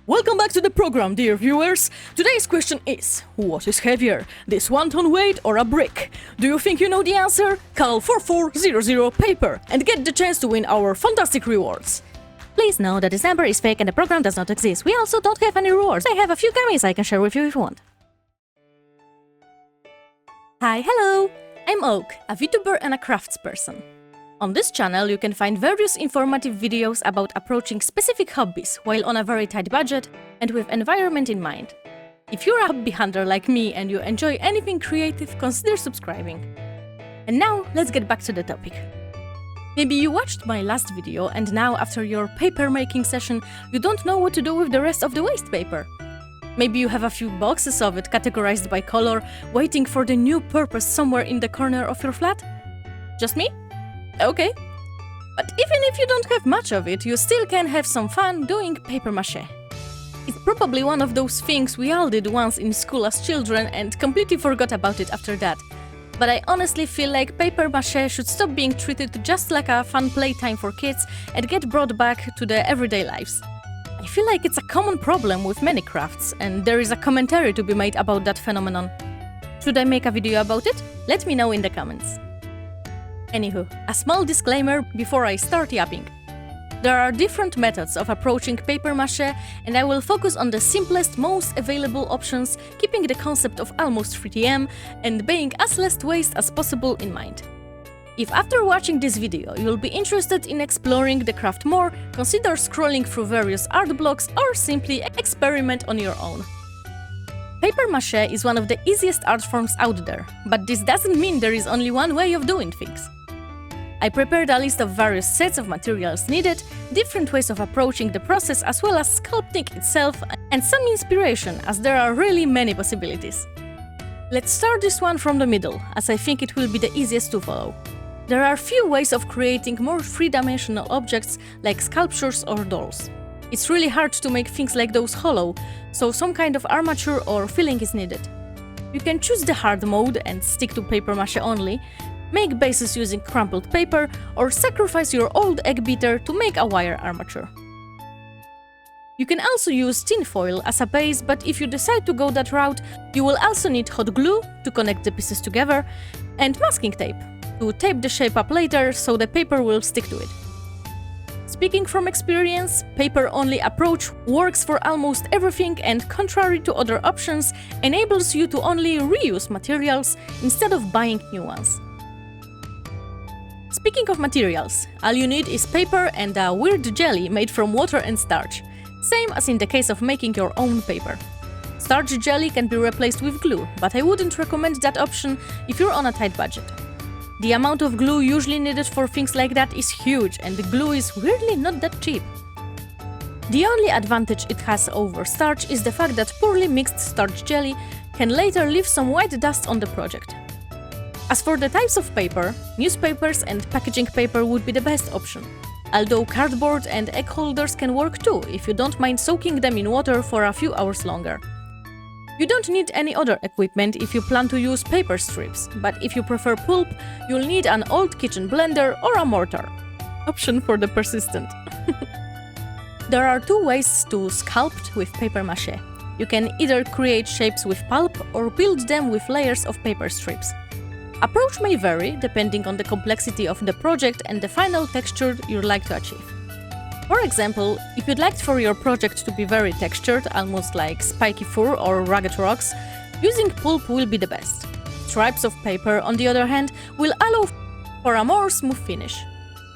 Welcome back to the program, dear viewers! Today's question is, what is heavier, this 1-ton weight or a brick? Do you think you know the answer? Call 4400 paper and get the chance to win our fantastic rewards. Please know that this number is fake and the program does not exist. We also don't have any rewards. I have a few gummies I can share with you if you want. Hi, hello! I'm Oak, a VTuber and a craftsperson. On this channel you can find various informative videos about approaching specific hobbies while on a very tight budget and with environment in mind. If you're a hobby hunter like me and you enjoy anything creative, consider subscribing. And now, let's get back to the topic. Maybe you watched my last video and now after your paper making session you don't know what to do with the rest of the waste paper. Maybe you have a few boxes of it categorized by color, waiting for the new purpose somewhere in the corner of your flat? Just me? Okay. But even if you don't have much of it, you still can have some fun doing papier-mâché. It's probably one of those things we all did once in school as children and completely forgot about it after that. But I honestly feel like papier-mâché should stop being treated just like a fun playtime for kids and get brought back to their everyday lives. I feel like it's a common problem with many crafts, and there is a commentary to be made about that phenomenon. Should I make a video about it? Let me know in the comments. Anywho, a small disclaimer before I start yapping. There are different methods of approaching papier-mâché, and I will focus on the simplest, most available options, keeping the concept of almost 3TM and being as less waste as possible in mind. If after watching this video you'll be interested in exploring the craft more, consider scrolling through various art blocks or simply experiment on your own. Papier-mâché is one of the easiest art forms out there, but this doesn't mean there is only one way of doing things. I prepared a list of various sets of materials needed, different ways of approaching the process as well as sculpting itself, and some inspiration as there are really many possibilities. Let's start this one from the middle, as I think it will be the easiest to follow. There are few ways of creating more three-dimensional objects like sculptures or dolls. It's really hard to make things like those hollow, so some kind of armature or filling is needed. You can choose the hard mode and stick to papier-mâché only, make bases using crumpled paper, or sacrifice your old egg beater to make a wire armature. You can also use tinfoil as a base, but if you decide to go that route, you will also need hot glue to connect the pieces together, and masking tape to tape the shape up later so the paper will stick to it. Speaking from experience, paper-only approach works for almost everything and, contrary to other options, enables you to only reuse materials instead of buying new ones. Speaking of materials, all you need is paper and a weird jelly made from water and starch, same as in the case of making your own paper. Starch jelly can be replaced with glue, but I wouldn't recommend that option if you're on a tight budget. The amount of glue usually needed for things like that is huge, and the glue is weirdly not that cheap. The only advantage it has over starch is the fact that poorly mixed starch jelly can later leave some white dust on the project. As for the types of paper, newspapers and packaging paper would be the best option, although cardboard and egg holders can work too if you don't mind soaking them in water for a few hours longer. You don't need any other equipment if you plan to use paper strips, but if you prefer pulp, you'll need an old kitchen blender or a mortar. Option for the persistent. There are two ways to sculpt with papier-mâché. You can either create shapes with pulp or build them with layers of paper strips. Approach may vary depending on the complexity of the project and the final texture you'd like to achieve. For example, if you'd like for your project to be very textured, almost like spiky fur or rugged rocks, using pulp will be the best. Stripes of paper, on the other hand, will allow for a more smooth finish.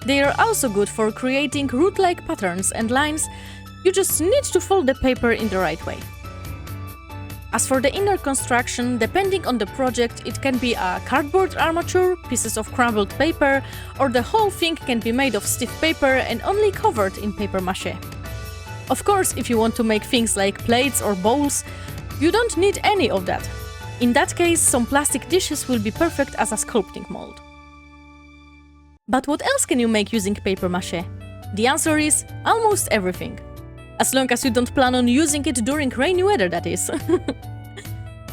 They are also good for creating root-like patterns and lines. You just need to fold the paper in the right way. As for the inner construction, depending on the project, it can be a cardboard armature, pieces of crumpled paper, or the whole thing can be made of stiff paper and only covered in papier-mâché. Of course, if you want to make things like plates or bowls, you don't need any of that. In that case, some plastic dishes will be perfect as a sculpting mold. But what else can you make using papier-mâché? The answer is almost everything. As long as you don't plan on using it during rainy weather, that is.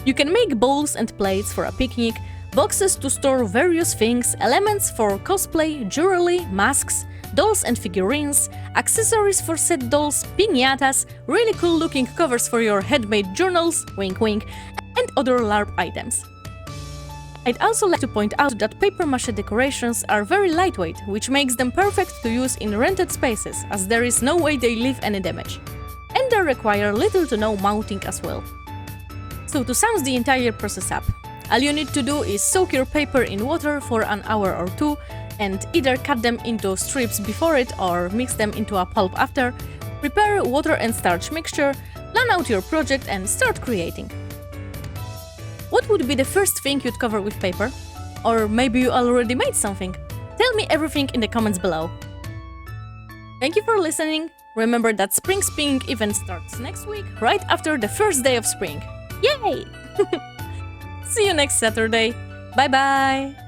You can make bowls and plates for a picnic, boxes to store various things, elements for cosplay, jewelry, masks, dolls and figurines, accessories for set dolls, piñatas, really cool looking covers for your handmade journals, wink wink, and other LARP items. I'd also like to point out that papier-mâché decorations are very lightweight, which makes them perfect to use in rented spaces, as there is no way they leave any damage. And they require little to no mounting as well. So to sum the entire process up, all you need to do is soak your paper in water for an hour or two, and either cut them into strips before it or mix them into a pulp after, prepare water and starch mixture, plan out your project and start creating. What would be the first thing you'd cover with paper? Or maybe you already made something? Tell me everything in the comments below. Thank you for listening. Remember that Spring Spinning event starts next week, right after the first day of spring. Yay! See you next Saturday. Bye bye!